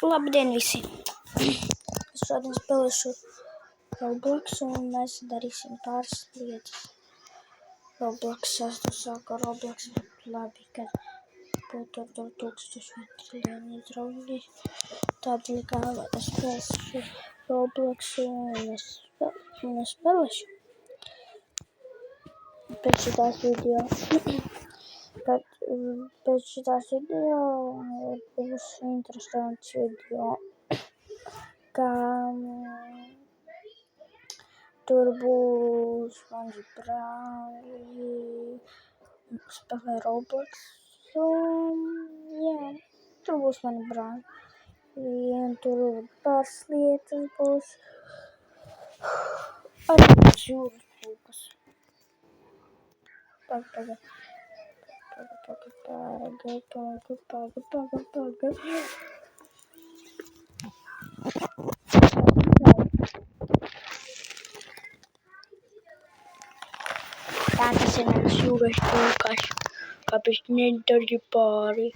Labdien visi! Es šodien spēlēšu Robloxu un mēs darīsim pāris lietas. Robloxā es to sāku ar Roblox, bet labi, kad būtu ar 1001 draugi. Tādēļ kā es spēlēšu Robloxu un es spēlēšu pēc šitās video. Pēc šitās video būs interesants video, kā tur būs mani brāļi spēlē Robloxu, jā, tur būs mani brāļi, un tur pāris lietas būs, arī jūras pulkas. Paga. Tā tas ir mans jūras pulkas, kāpēc nedari pāri.